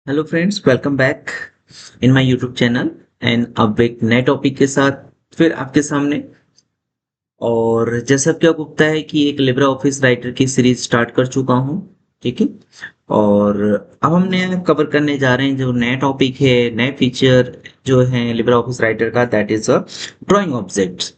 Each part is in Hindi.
Hello friends, welcome back in my YouTube channel. And अब एक नए टॉपिक के साथ फिर आपके सामने। और जैसा कि आपको पता है कि एक लिब्रा ऑफिस राइटर की सीरीज स्टार्ट कर चुका हूँ। ठीक है। और अब हम नया कवर करने जा रहे हैं जो नया टॉपिक है, नए फीचर जो है लिब्रा ऑफिस राइटर का, that is a drawing objects.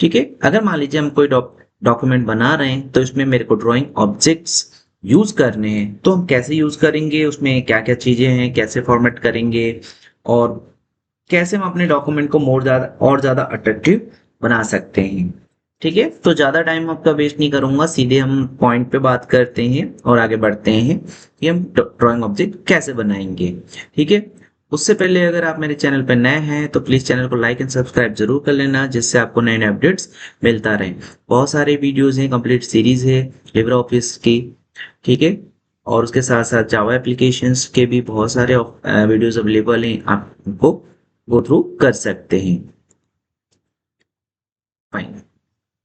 ठीक है। अगर मान लीजिए हम कोई डॉक्यूमेंट बना रहे हैं तो इसमें मेरे को ड्राइंग ऑब्जेक्ट्स यूज करने हैं, तो हम कैसे यूज करेंगे, उसमें क्या क्या चीजें हैं, कैसे फॉर्मेट करेंगे और कैसे हम अपने डॉक्यूमेंट को मोर ज्यादा और ज्यादा अट्रैक्टिव बना सकते हैं। ठीक है। तो ज्यादा टाइम आपका वेस्ट नहीं करूंगा, सीधे हम पॉइंट पे बात करते हैं और आगे बढ़ते हैं कि हम ड्राइंग ऑब्जेक्ट कैसे बनाएंगे। ठीक है। उससे पहले अगर आप मेरे चैनल पर नए हैं तो प्लीज चैनल को लाइक एंड सब्सक्राइब जरूर कर लेना, जिससे आपको नए नए अपडेट्स मिलता रहे। बहुत सारे वीडियोज हैं, कंप्लीट सीरीज है लिब्रा ऑफिस की। ठीक है। और उसके साथ साथ जावा एप्लीकेशंस के भी बहुत सारे वीडियोस अवेलेबल हैं, आपको गो थ्रू कर सकते हैं। फाइन।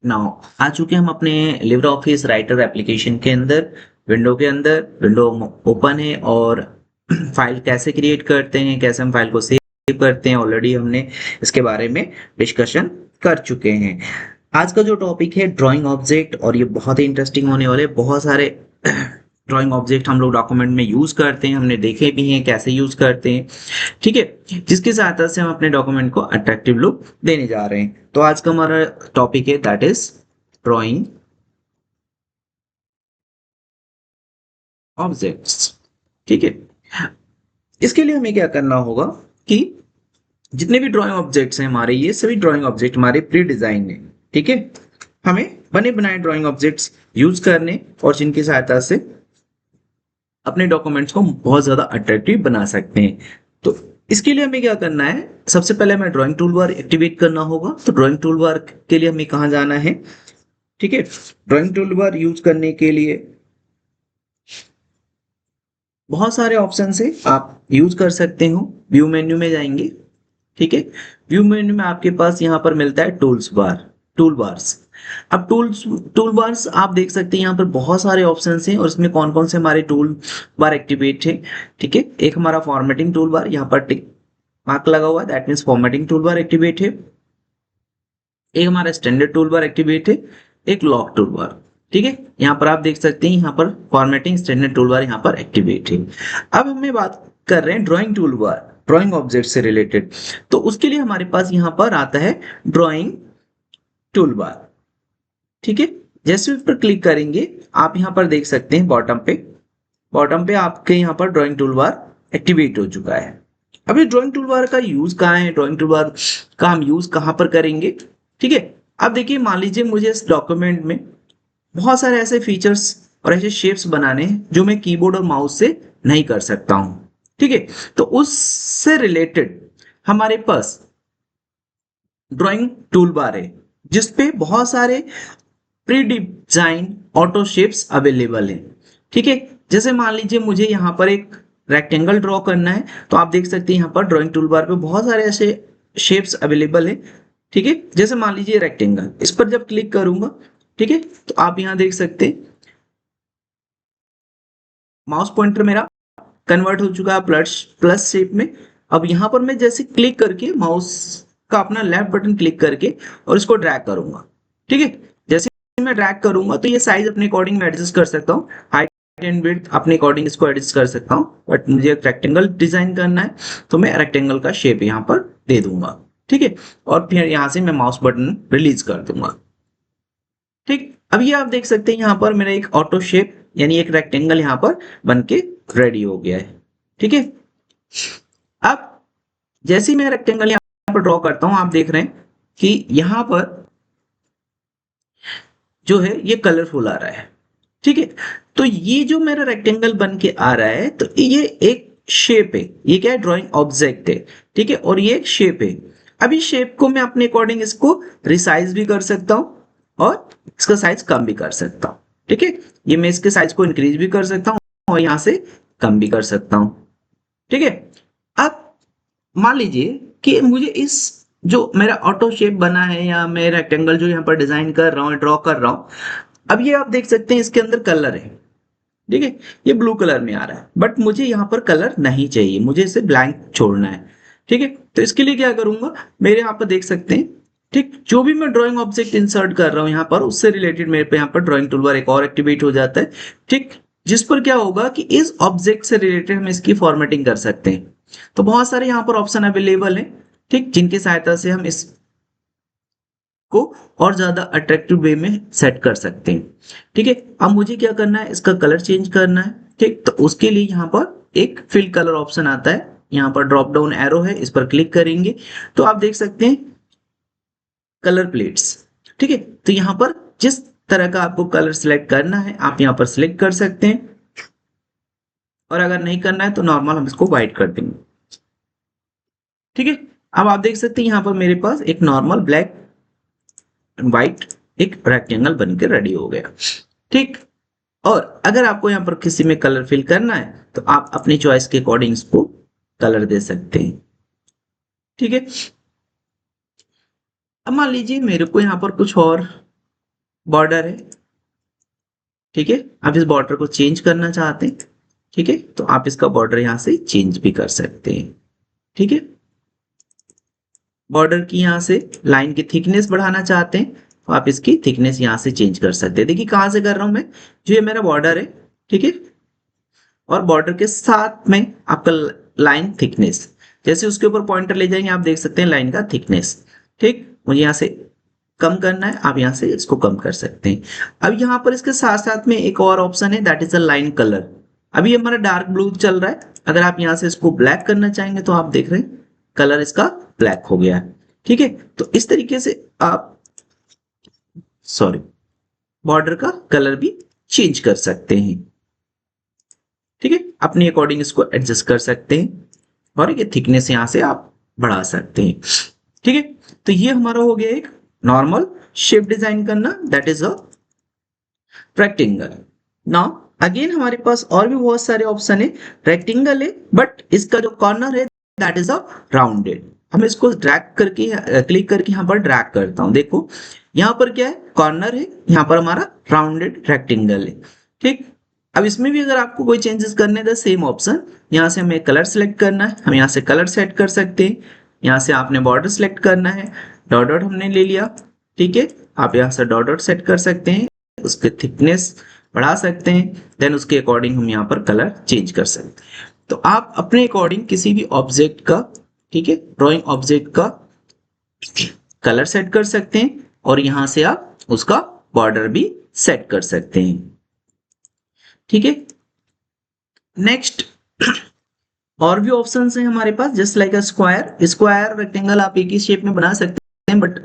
नाउ आ चुके हम अपने लिब्रा ऑफिस राइटर एप्लीकेशन के अंदर। विंडो के अंदर विंडो ओपन है और फाइल कैसे क्रिएट करते हैं, कैसे हम फाइल को सेव करते हैं, ऑलरेडी हमने इसके बारे में डिस्कशन कर चुके हैं। आज का जो टॉपिक है ड्राइंग ऑब्जेक्ट, और ये बहुत ही इंटरेस्टिंग होने वाले। बहुत सारे ड्राइंग ऑब्जेक्ट हम लोग डॉक्यूमेंट में यूज करते हैं, हमने देखे भी हैं कैसे यूज करते हैं। ठीक है। जिसकी सहायता से हम अपने डॉक्यूमेंट को अट्रैक्टिव लुक देने जा रहे हैं। तो आज का हमारा टॉपिक है दैट इज ड्राइंग ऑब्जेक्ट्स। ठीक है। इसके लिए हमें क्या करना होगा कि जितने भी ड्राइंग ऑब्जेक्ट्स हैं हमारे, ये सभी ड्राइंग ऑब्जेक्ट हमारे प्री डिजाइन है। ठीक है। हमें बने बनाए ड्राइंग ऑब्जेक्ट्स यूज करने और जिनकी सहायता से अपने डॉक्यूमेंट्स को बहुत ज्यादा अट्रैक्टिव बना सकते हैं। तो इसके लिए हमें क्या करना है, सबसे पहले हमें ड्राइंग टूल बार एक्टिवेट करना होगा। तो ड्राइंग टूल बार के लिए हमें कहाँ जाना है। ठीक है। ड्राइंग टूल बार यूज करने के लिए बहुत सारे ऑप्शन है, आप यूज कर सकते हो। व्यू मेन्यू में जाएंगे। ठीक है। व्यू मेन्यू में आपके पास यहाँ पर मिलता है टूल्स बार, टूल बार्स। अब टूल बार्स आप देख सकते हैं, यहाँ पर बहुत सारे ऑप्शंस हैं और इसमें कौन कौन से हमारे टूल बार एक्टिवेट है। ठीक है। एक हमारा फॉर्मेटिंग टूल बार, यहाँ पर टिक मार्क लगा हुआ है, that means formatting tool bar activate है। एक हमारा स्टैंडर्ड टूल बार एक्टिवेट है, एक लॉक टूल बार। ठीक है। यहाँ पर आप देख सकते हैं, यहाँ पर फॉर्मेटिंग स्टैंडर्ड टूल बार यहाँ पर एक्टिवेट है। अब हमें बात कर रहे हैं drawing tool bar, drawing object से रिलेटेड। तो उसके लिए हमारे पास यहाँ पर आता है ड्राइंग टूल बार। ठीक है। जैसे उस पर क्लिक करेंगे, आप यहाँ पर देख सकते हैं बॉटम पे आपके यहाँ पर ड्राइंग टूल बार एक्टिवेट हो चुका है। अब ये ड्राइंग टूल बार का यूज कहाँ है, ड्राइंग टूल बार का हम यूज कहाँ पर करेंगे। ठीक है। अब देखिए, मान लीजिए मुझे इस डॉक्यूमेंट में बहुत सारे ऐसे फीचर्स और ऐसे शेप्स बनाने हैं जो मैं कीबोर्ड और माउस से नहीं कर सकता हूं। ठीक है। तो उससे रिलेटेड हमारे पास ड्राइंग टूल बार है, जिसपे बहुत सारे pre design auto shapes available हैं। ठीक है। जैसे मान लीजिए मुझे यहाँ पर एक रेक्टेंगल ड्रॉ करना है, तो आप देख सकते हैं यहाँ पर ड्राइंग टूल बार पे बहुत सारे ऐसे शेप्स अवेलेबल है। ठीक है। जैसे मान लीजिए रेक्टेंगल, इस पर जब क्लिक करूंगा, ठीक है, तो आप यहाँ देख सकते हैं माउस पॉइंटर मेरा कन्वर्ट हो चुका है प्लस प्लस शेप में। अब यहाँ पर मैं जैसे क्लिक करके माउस का अपना लेफ्ट बटन क्लिक करके और इसको ड्रैग करूंगा। ठीक है। जैसे मैं ड्रैग करूंगा तो ये साइज अपने अकॉर्डिंग में एडजस्ट कर सकता हूँ, हाइट एंड विड्थ अपने अकॉर्डिंग इसको एडजस्ट कर सकता हूँ। बट मुझे एक रेक्टेंगल डिजाइन करना है तो मैं रेक्टेंगल का शेप यहाँ पर दे दूंगा। ठीक है। और फिर यहाँ से मैं माउस बटन रिलीज कर दूंगा। ठीक। अब ये आप देख सकते हैं यहाँ पर मेरा एक ऑटो शेप यानी एक रेक्टेंगल यहाँ पर बन के रेडी हो गया है। ठीक है। अब जैसे ही मैं रेक्टेंगल यहाँ पर ड्रॉ करता हूं, आप देख रहे हैं कि यहाँ पर जो है ये कलरफुल आ रहा है। ठीक है। तो ये जो मेरा रेक्टेंगल बन के आ रहा है, तो ये एक शेप है, ये क्या है, ड्राइंग ऑब्जेक्ट है। ठीक है। और ये एक शेप है। अब इस शेप को मैं अपने अकॉर्डिंग इसको रिसाइज भी कर सकता हूं और इसका साइज कम भी कर सकता हूं। ठीक है। ये मैं इसके साइज को इंक्रीज भी कर सकता हूं और यहां से कम भी कर सकता हूं। ठीक है। अब मान लीजिए कि मुझे इस जो मेरा ऑटो शेप बना है या मैं रेक्टेंगल जो यहाँ पर डिजाइन कर रहा हूँ, ड्रॉ कर रहा हूँ, अब ये आप देख सकते हैं इसके अंदर कलर है। ठीक है, ये ब्लू कलर में आ रहा है, बट मुझे यहाँ पर कलर नहीं चाहिए, मुझे इसे ब्लैंक छोड़ना है। ठीक है, तो इसके लिए क्या करूंगा, मेरे यहाँ पर देख सकते हैं, ठीक, जो भी मैं ड्राइंग ऑब्जेक्ट इंसर्ट कर रहा हूँ यहाँ पर, उससे रिलेटेड मेरे पे यहाँ पर ड्राइंग टूलबार एक और एक्टिवेट हो जाता है। ठीक, जिस पर क्या होगा कि इस ऑब्जेक्ट से रिलेटेड हम इसकी फॉर्मेटिंग कर सकते हैं। तो बहुत सारे यहाँ पर ऑप्शन अवेलेबल हैं, ठीक, जिनकी सहायता से हम इस को और ज्यादा अट्रैक्टिव वे में सेट कर सकते हैं। ठीक है, अब मुझे क्या करना है, इसका कलर चेंज करना है। ठीक, तो उसके लिए यहाँ पर एक फिल कलर ऑप्शन आता है, यहाँ पर ड्रॉप डाउन एरो है, इस पर क्लिक करेंगे तो आप देख सकते हैं कलर प्लेट्स। ठीक है, तो यहाँ पर जिस तरह का आपको कलर सिलेक्ट करना है आप यहाँ पर सिलेक्ट कर सकते हैं, और अगर नहीं करना है तो नॉर्मल हम इसको व्हाइट कर देंगे। ठीक है, अब आप देख सकते हैं यहाँ पर मेरे पास एक नॉर्मल ब्लैक व्हाइट एक रेक्टेंगल बनकर रेडी हो गया। ठीक, और अगर आपको यहाँ पर किसी में कलर फिल करना है तो आप अपनी चॉइस के अकॉर्डिंग इसको कलर दे सकते हैं। ठीक है, अब मान लीजिए मेरे को यहाँ पर कुछ और बॉर्डर है। ठीक है, आप इस बॉर्डर को चेंज करना चाहते हैं, ठीक है, तो आप इसका बॉर्डर यहाँ से चेंज भी कर सकते हैं। ठीक है, बॉर्डर की यहाँ से लाइन की थिकनेस बढ़ाना चाहते हैं तो आप इसकी थिकनेस यहाँ से चेंज कर सकते हैं। देखिए कहाँ से कर रहा हूं मैं, जो ये मेरा बॉर्डर है, ठीक है, और बॉर्डर के साथ में आपका लाइन थिकनेस, जैसे उसके ऊपर पॉइंटर ले जाएंगे आप देख सकते हैं लाइन का थिकनेस। ठीक, मुझे यहाँ से कम करना है, आप यहाँ से इसको कम कर सकते हैं। अब यहाँ पर इसके साथ साथ में एक और ऑप्शन है, that is a line colour. अभी हमारा डार्क ब्लू चल रहा है, अगर आप यहाँ से इसको ब्लैक करना चाहेंगे तो आप देख रहे हैं कलर इसका ब्लैक हो गया है। ठीक है, तो इस तरीके से आप बॉर्डर का कलर भी चेंज कर सकते हैं। ठीक है, अपने अकॉर्डिंग इसको एडजस्ट कर सकते हैं, और ये थिकनेस यहां से आप बढ़ा सकते हैं। ठीक है, तो ये हमारा हो गया एक नॉर्मल शेप डिजाइन करना, that is a rectangle. Now again हमारे पास और भी बहुत सारे ऑप्शन है। रेक्टेंगल है बट इसका जो कॉर्नर है दैट इज अ राउंडेड। हम इसको ड्रैग करके क्लिक करके यहाँ पर ड्रैग करता हूं, देखो यहाँ पर क्या है, कॉर्नर है, यहाँ पर हमारा राउंडेड रेक्टेंगल है। ठीक, अब इसमें भी अगर आपको कोई चेंजेस करने का सेम ऑप्शन, यहाँ से हमें कलर सेलेक्ट करना है, हम यहाँ से कलर सेट कर सकते हैं। यहाँ से आपने बॉर्डर सेलेक्ट करना है, डॉट डॉट हमने ले लिया। ठीक है, आप यहाँ से डॉट डॉट सेट कर सकते हैं, उसके थिकनेस बढ़ा सकते हैं, देन उसके अकॉर्डिंग हम यहाँ पर कलर चेंज कर सकते हैं। तो आप अपने अकॉर्डिंग किसी भी ऑब्जेक्ट का, ठीक है, ड्राइंग ऑब्जेक्ट का कलर सेट कर सकते हैं, और यहां से आप उसका बॉर्डर भी सेट कर सकते हैं। ठीक है, नेक्स्ट और भी ऑप्शंस हैं हमारे पास, just like a square. Square rectangle आप एक ही शेप में बना सकते हैं, बट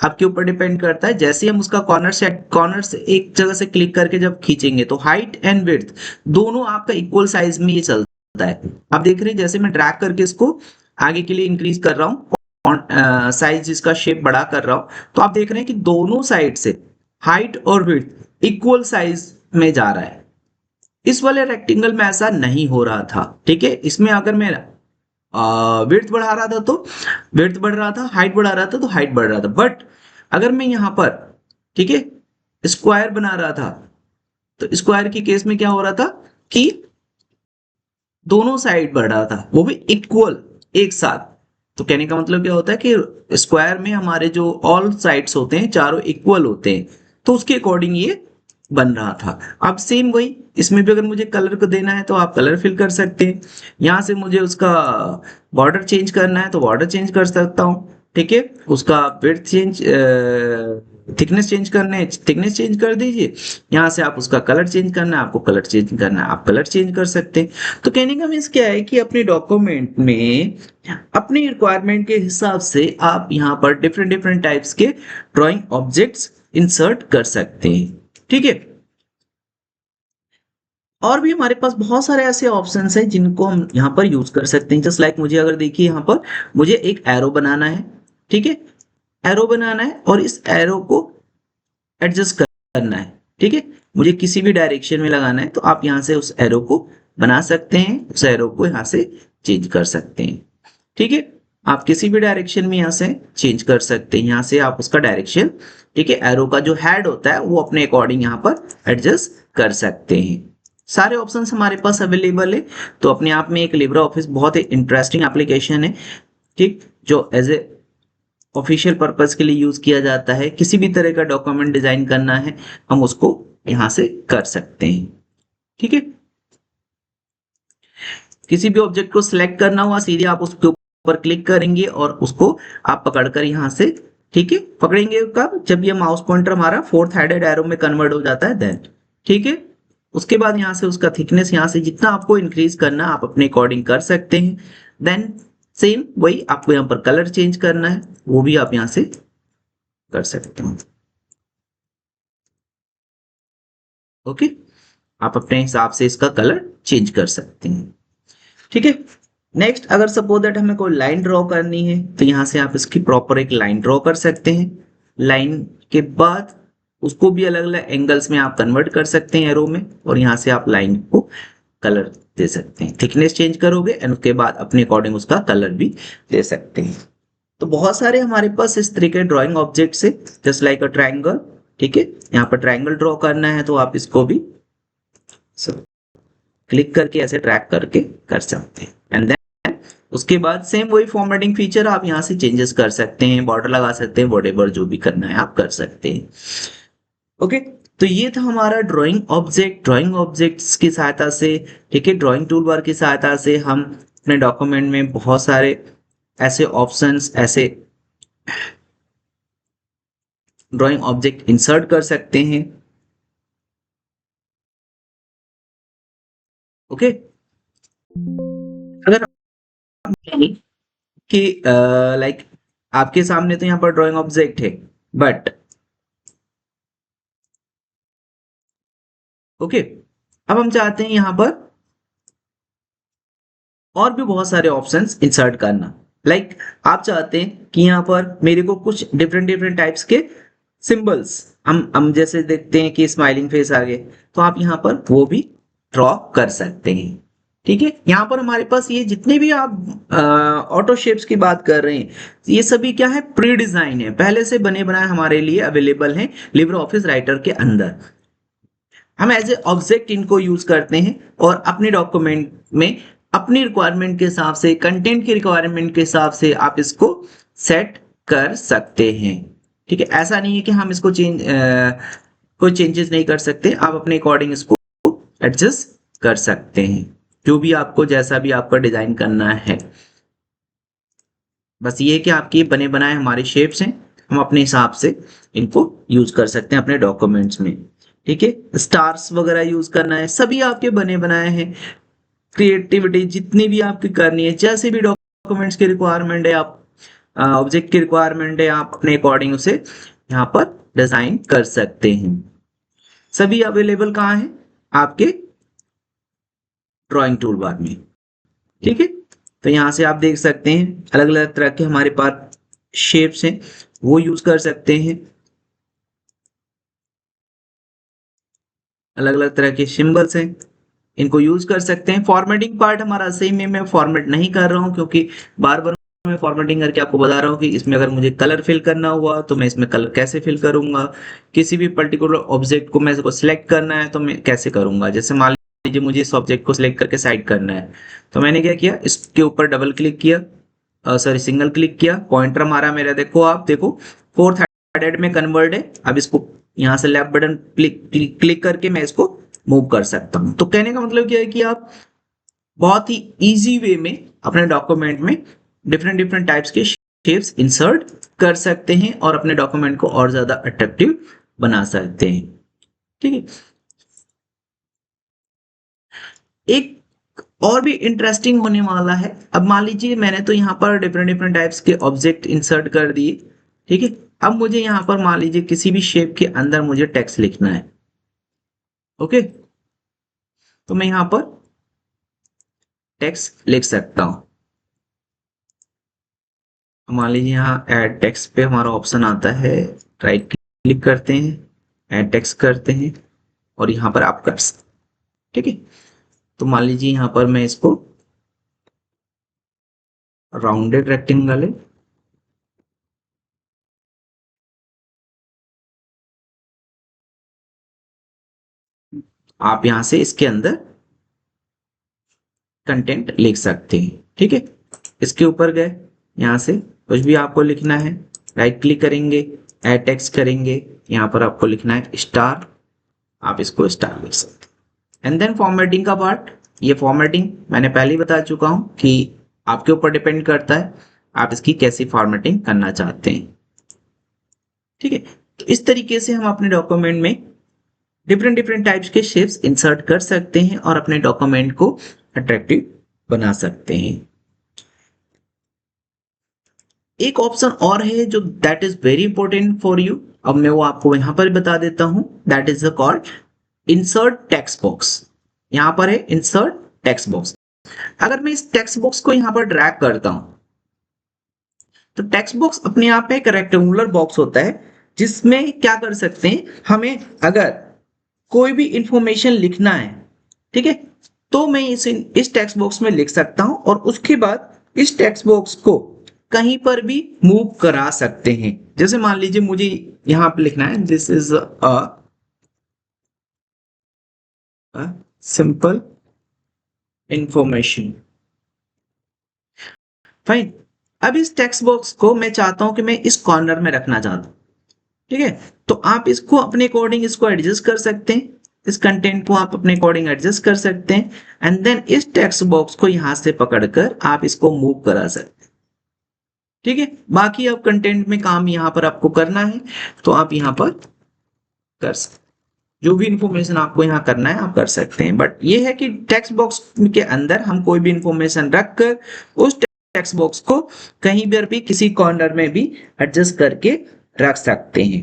आपके ऊपर डिपेंड करता है। जैसे हम उसका कॉर्नर से एक जगह से क्लिक करके जब खींचेंगे तो हाइट एंड विड्थ दोनों आपका इक्वल साइज में ये चलता है। आप देख रहे हैं जैसे मैं ड्रैग करके इसको आगे के लिए इंक्रीज कर रहा हूँ, साइज इसका शेप बड़ा कर रहा हूं, तो आप देख रहे हैं कि दोनों साइड से हाइट और विड्थ इक्वल साइज में जा रहा है। इस वाले रेक्टेंगल में ऐसा नहीं हो रहा था। ठीक है, इसमें अगर मैं विड्थ बढ़ा रहा था तो विड्थ बढ़ रहा था, हाइट बढ़ा रहा था तो हाइट बढ़ रहा था, बट अगर मैं यहां पर, ठीक है, स्क्वायर बना रहा था तो स्क्वायर की केस में क्या हो रहा था कि दोनों साइड बढ़ रहा था, वो भी इक्वल एक साथ। तो कहने का मतलब क्या होता है कि स्क्वायर में हमारे जो ऑल साइड्स होते हैं चारों इक्वल होते हैं, तो उसके अकॉर्डिंग ये बन रहा था। अब सेम वही इसमें भी अगर मुझे कलर को देना है तो आप कलर फिल कर सकते हैं। यहां से मुझे उसका बॉर्डर चेंज करना है तो बॉर्डर चेंज कर सकता हूं। ठीक है, उसका विड्थ चेंज, थिकनेस चेंज करने, थिकनेस चेंज कर दीजिए। यहाँ से आप उसका कलर चेंज करना है, आपको कलर चेंज करना है, आप कलर चेंज कर सकते हैं। तो कहने का मीन्स क्या है कि अपने डॉक्यूमेंट में अपनी रिक्वायरमेंट के हिसाब से आप यहाँ पर डिफरेंट डिफरेंट टाइप्स के ड्राइंग ऑब्जेक्ट्स इंसर्ट कर सकते हैं। ठीक है, और भी हमारे पास बहुत सारे ऐसे ऑप्शंस हैं जिनको हम यहाँ पर यूज कर सकते हैं। जस्ट लाइक मुझे अगर देखिए यहाँ पर मुझे एक एरो बनाना है, ठीक है, एरो बनाना है और इस एरो को एडजस्ट करना है। ठीक है, मुझे किसी भी डायरेक्शन में लगाना है तो आप यहाँ से उस एरो को बना सकते हैं, उस एरो को यहाँ से चेंज कर सकते हैं। ठीक है, आप किसी भी डायरेक्शन में यहाँ से चेंज कर सकते हैं, यहाँ से आप उसका डायरेक्शन, ठीक है, एरो का जो हेड होता है वो अपने अकॉर्डिंग यहाँ पर एडजस्ट कर सकते हैं। सारे ऑप्शंस हमारे पास अवेलेबल है। तो अपने आप में एक लिब्रे ऑफिस बहुत ही इंटरेस्टिंग एप्लीकेशन है, ठीक, जो एज ए ऑफिशियल पर्पस के लिए यूज किया जाता है। किसी भी तरह का डॉक्यूमेंट डिजाइन करना है हम उसको यहाँ से कर सकते हैं, ठीक है। किसी भी ऑब्जेक्ट को सिलेक्ट करना हुआ सीधे आप उसके ऊपर क्लिक करेंगे और उसको आप पकड़कर यहाँ से, ठीक है, पकड़ेंगे कब, जब ये माउस पॉइंटर हमारा फोर्थ हेडेड एरो में कन्वर्ट हो जाता है देन, ठीक है। उसके बाद यहाँ से उसका थिकनेस यहाँ से जितना आपको इंक्रीज करना है आप अपने अकॉर्डिंग कर सकते हैं। देन सेम वही आपको यहाँ पर कलर चेंज करना है वो भी आप यहाँ से कर सकते हैं। ओके, आप अपने हिसाब से इसका कलर चेंज कर सकते हैं, ठीक है। नेक्स्ट, अगर सपोज दैट हमें कोई लाइन ड्रॉ करनी है तो यहाँ से आप इसकी प्रॉपर एक लाइन ड्रॉ कर सकते हैं। लाइन के बाद उसको भी अलग अलग एंगल्स में आप कन्वर्ट कर सकते हैं एरो में, और यहाँ से आप लाइन को कलर दे सकते हैं। थिकनेस चेंज करोगे एंड उसके बाद अपने अकॉर्डिंग उसका कलर भी दे सकते हैं। तो बहुत सारे हमारे पास इस तरीके ड्राइंग ऑब्जेक्ट्स है, जस्ट लाइक अ ट्राइंगल, ठीक है। यहाँ पर ट्राइंगल ड्रॉ करना है तो आप इसको भी क्लिक करके ऐसे ट्रैक करके कर सकते हैं। एंड देन उसके बाद सेम वही फॉर्मेटिंग फीचर आप यहाँ से चेंजेस कर सकते हैं, बॉर्डर लगा सकते हैं, वॉटेवर जो भी करना है आप कर सकते हैं। ओके, तो ये था हमारा ड्राइंग ऑब्जेक्ट। ड्राइंग ऑब्जेक्ट्स की सहायता से, ठीक है, ड्राइंग टूल बार की सहायता से हम अपने डॉक्यूमेंट में बहुत सारे ऐसे ऑप्शंस, ऐसे ड्राइंग ऑब्जेक्ट इंसर्ट कर सकते हैं। ओके, अगर कि लाइक आपके सामने तो यहाँ पर ड्राइंग ऑब्जेक्ट है, बट ओके, अब हम चाहते हैं यहाँ पर और भी बहुत सारे ऑप्शंस इंसर्ट करना। लाइक आप चाहते हैं कि यहाँ पर मेरे को कुछ डिफरेंट डिफरेंट टाइप्स के सिंबल्स, हम जैसे देखते हैं कि स्माइलिंग फेस आ गए, तो आप यहाँ पर वो भी ड्रॉ कर सकते हैं, ठीक है। यहाँ पर हमारे पास ये जितने भी आप ऑटो शेप्स की बात कर रहे हैं, ये सभी क्या है, प्री डिजाइन है, पहले से बने बनाए हमारे लिए अवेलेबल हैं लिब्रे ऑफिस राइटर के अंदर। हम एज ए ऑब्जेक्ट इनको यूज करते हैं और अपने डॉक्यूमेंट में अपनी रिक्वायरमेंट के हिसाब से, कंटेंट की रिक्वायरमेंट के हिसाब से आप इसको सेट कर सकते हैं, ठीक है। ऐसा नहीं है कि हम इसको कोई चेंजेस नहीं कर सकते, आप अपने अकॉर्डिंग इसको एडजस्ट कर सकते हैं, जो भी आपको, जैसा भी आपका डिजाइन करना है। बस ये कि आपके बने बनाए हमारे शेप्स हैं, हम अपने हिसाब से इनको यूज कर सकते हैं अपने डॉक्यूमेंट्स में, ठीक है। स्टार्स वगैरह यूज करना है, सभी आपके बने बनाए हैं। क्रिएटिविटी जितनी भी आपकी करनी है, जैसे भी डॉक्यूमेंट्स की रिक्वायरमेंट है, आप ऑब्जेक्ट की रिक्वायरमेंट है, आप अपने अकॉर्डिंग उसे यहाँ पर डिजाइन कर सकते हैं। सभी अवेलेबल कहाँ है, आपके ड्राइंग टूल बार में, ठीक है। तो यहाँ से आप देख सकते हैं अलग अलग तरह के हमारे पास शेप्स हैं, वो यूज कर सकते हैं। अलग अलग तरह के सिंबल्स हैं, इनको यूज कर सकते हैं। फॉर्मेटिंग पार्ट हमारा सेम है, मैं फॉर्मेट नहीं कर रहा हूँ क्योंकि बार बार मैं फॉर्मेटिंग करके आपको बता रहा हूँ कि इसमें अगर मुझे कलर फिल करना हुआ तो मैं इसमें कलर कैसे फिल करूंगा, किसी भी पर्टिकुलर ऑब्जेक्ट को मैं इसको सिलेक्ट करना है तो मैं कैसे करूंगा। जैसे मान लीजिए मुझे इस ऑब्जेक्ट को सिलेक्ट करके साइड करना है, तो मैंने क्या किया, इसके ऊपर डबल क्लिक किया, सॉरी सिंगल क्लिक किया, पॉइंटर मारा मेरा, देखो आप देखो फोर्थ हेडेड में कन्वर्ट है। अब इसको यहाँ से लेफ्ट बटन क्लिक करके मैं इसको मूव कर सकता हूं। तो कहने का मतलब क्या है कि आप बहुत ही इजी वे में अपने डॉक्यूमेंट में डिफरेंट डिफरेंट टाइप्स के शेप्स इंसर्ट कर सकते हैं और अपने डॉक्यूमेंट को और ज्यादा अट्रैक्टिव बना सकते हैं, ठीक है। एक और भी इंटरेस्टिंग होने वाला है। अब मान लीजिए मैंने तो यहाँ पर डिफरेंट डिफरेंट टाइप्स के ऑब्जेक्ट इंसर्ट कर दिए, ठीक है। अब मुझे यहाँ पर मान लीजिए किसी भी शेप के अंदर मुझे टेक्स्ट लिखना है, ओके, तो मैं यहाँ पर टेक्स्ट लिख सकता हूँ। मान लीजिए यहाँ ऐड टेक्स्ट पे हमारा ऑप्शन आता है, राइट क्लिक करते हैं, ऐड टेक्स्ट करते हैं और यहाँ पर आप कर सकते, ठीक है। तो मान लीजिए यहाँ पर मैं इसको राउंडेड रेक्टेंगल है, आप यहां से इसके अंदर कंटेंट लिख सकते हैं। ठीक है, इसके ऊपर गए, यहां से कुछ भी आपको लिखना है, राइट क्लिक करेंगे, ऐड टेक्स्ट करेंगे, यहां पर आपको लिखना है स्टार, आप इसको स्टार लिख सकते हैं। एंड देन फॉर्मेटिंग का पार्ट, ये फॉर्मेटिंग मैंने पहले ही बता चुका हूं कि आपके ऊपर डिपेंड करता है आप इसकी कैसी फॉर्मेटिंग करना चाहते हैं। ठीक है, तो इस तरीके से हम अपने डॉक्यूमेंट में डिफरेंट डिफरेंट टाइप्स के शेप्स इंसर्ट कर सकते हैं और अपने डॉक्यूमेंट को अट्रैक्टिव बना सकते हैं। एक ऑप्शन और है जो that is very important for you, अब मैं वो आपको यहां पर बता देता हूं, that is called insert text box. यहां पर है इंसर्ट टेक्स्ट बॉक्स। अगर मैं इस टेक्स्ट बॉक्स को यहां पर ड्रैग करता हूं तो टेक्स्ट बॉक्स अपने आप में एक रेक्टेंगुलर बॉक्स होता है जिसमें क्या कर सकते हैं, हमें अगर कोई भी इंफॉर्मेशन लिखना है, ठीक है, तो मैं इस टेक्स्ट बॉक्स में लिख सकता हूं और उसके बाद इस टेक्स्ट बॉक्स को कहीं पर भी मूव करा सकते हैं। जैसे मान लीजिए मुझे यहां पे लिखना है this is a simple information, fine. अब इस टेक्स्ट बॉक्स को मैं चाहता हूं कि मैं इस कॉर्नर में रखना चाहता हूं, ठीक है, तो आप इसको अपने अकॉर्डिंग इसको एडजस्ट कर सकते हैं, इस कंटेंट को आप अपने अकॉर्डिंग एडजस्ट कर सकते हैं एंड देन इस टेक्स्ट बॉक्स को यहां से पकड़कर आप इसको मूव करा सकते हैं। ठीक है, बाकी अब कंटेंट में काम यहां पर आपको करना है तो आप यहां पर कर सकते, जो भी इंफॉर्मेशन आपको यहाँ करना है आप कर सकते हैं, बट ये है कि टेक्स्ट बॉक्स के अंदर हम कोई भी इंफॉर्मेशन रखकर उस टेक्स्ट बॉक्स को कहीं पर भी किसी कॉर्नर में भी एडजस्ट करके रख सकते हैं।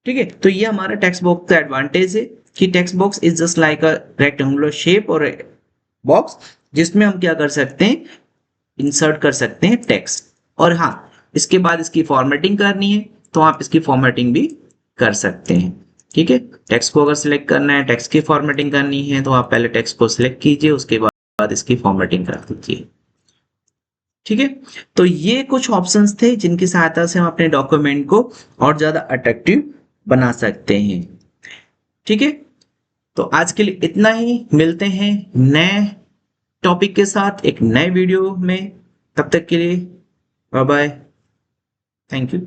ठीक है, तो ये हमारा टेक्स्ट बॉक्स का एडवांटेज है कि text box is just like a rectangular shape और बॉक्स जिसमें हम क्या कर सकते हैं, इंसर्ट कर सकते हैं टेक्स्ट। और हाँ, इसके बाद इसकी फॉर्मेटिंग करनी है तो आप इसकी फॉर्मेटिंग भी कर सकते हैं। ठीक है, टेक्स्ट को अगर सिलेक्ट करना है, टेक्स्ट की फॉर्मेटिंग करनी है तो आप पहले टेक्स्ट को सिलेक्ट कीजिए, उसके बाद इसकी फॉर्मेटिंग कर दीजिए। ठीक है, तो ये कुछ ऑप्शंस थे जिनकी सहायता से हम अपने डॉक्यूमेंट को और ज्यादा अट्रैक्टिव बना सकते हैं। ठीक है, तो आज के लिए इतना ही, मिलते हैं नए टॉपिक के साथ एक नए वीडियो में, तब तक के लिए बाय बाय, थैंक यू।